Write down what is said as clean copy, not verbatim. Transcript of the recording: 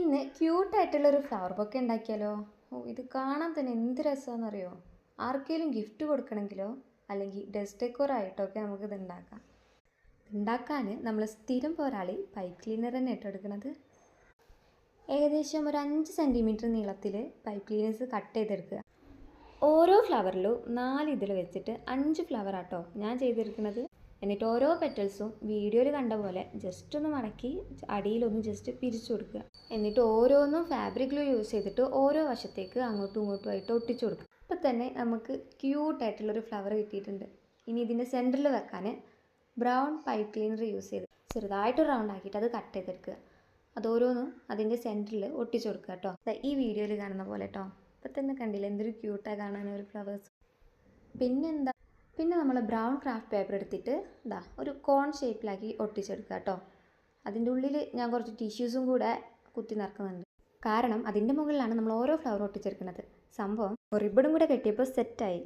ഇന്ന് ക്യൂട്ടായിട്ടുള്ളൊരു flower bouquet ഉണ്ടാക്കിയാലോ? ഇത് കാണാൻ തന്നെ എന്ത് രസമാണെന്നറിയോ? ആർക്കെങ്കിലും ഗിഫ്റ്റ് കൊടുക്കണമെങ്കിലോ അല്ലെങ്കിൽ ഡെസ്ക് ഡെക്കോർ ആയിട്ടൊക്കെ നമുക്കിത് ഉണ്ടാക്കാം. ഉണ്ടാക്കാൻ നമ്മൾ സ്ഥിരം പോരാളി പൈപ്പ് ക്ലീനർ തന്നെ ഇട്ടെടുക്കുന്നത്. ഏകദേശം ഒരു 5 സെൻറ്റിമീറ്റർ നീളത്തിൽ പൈപ്പ് ക്ലീനേഴ്സ് കട്ട് ചെയ്തെടുക്കുക. ഓരോ ഫ്ലവറിലും 4 ഇതിൽ വെച്ചിട്ട് 5 ഫ്ലവർ ആട്ടോ ഞാൻ ചെയ്തെടുക്കുന്നത്. എന്നിട്ട് ഓരോ പെറ്റൽസും വീഡിയോയിൽ കണ്ട പോലെ ജസ്റ്റ് ഒന്ന് മടക്കി അടിയിലൊന്ന് ജസ്റ്റ് പിരിച്ചു കൊടുക്കുക. എന്നിട്ട് ഓരോന്നും ഫാബ്രിക് ഗ്ലൂ യൂസ് ചെയ്തിട്ട് ഓരോ വശത്തേക്ക് അങ്ങോട്ടും ഇങ്ങോട്ടും ആയിട്ട് ഒട്ടിച്ചു കൊടുക്കുക. ഇപ്പം തന്നെ നമുക്ക് ക്യൂട്ടായിട്ടുള്ളൊരു ഫ്ലവർ കിട്ടിയിട്ടുണ്ട്. ഇനി ഇതിൻ്റെ സെൻറ്ററിൽ വെക്കാൻ ബ്രൗൺ പൈപ്പ് ക്ലീനർ യൂസ് ചെയ്ത് ചെറുതായിട്ട് റൗണ്ട് ആക്കിയിട്ട് അത് കട്ട് ചെയ്തെടുക്കുക. അതോരോന്നും അതിൻ്റെ സെൻറ്ററിൽ ഒട്ടിച്ചു കൊടുക്കുക കേട്ടോ. ഈ വീഡിയോയിൽ കാണുന്ന പോലെ കേട്ടോ. ഇപ്പം തന്നെ കണ്ടില്ല എന്തൊരു ക്യൂട്ടായി കാണാൻ ഒരു ഫ്ലവേഴ്സ്. പിന്നെ നമ്മൾ ബ്രൗൺ ക്രാഫ്റ്റ് പേപ്പർ എടുത്തിട്ട് ഒരു കോൺ ഷേപ്പിലാക്കി ഒട്ടിച്ചെടുക്കുക കേട്ടോ. അതിൻ്റെ ഉള്ളിൽ ഞാൻ കുറച്ച് ടിഷ്യൂസും കൂടെ കുത്തി നിറക്കുന്നുണ്ട്. കാരണം അതിൻ്റെ മുകളിലാണ് നമ്മൾ ഓരോ ഫ്ലവർ ഒട്ടിച്ചെടുക്കുന്നത്. സംഭവം റിബണും കൂടെ കെട്ടിയപ്പോൾ സെറ്റായി.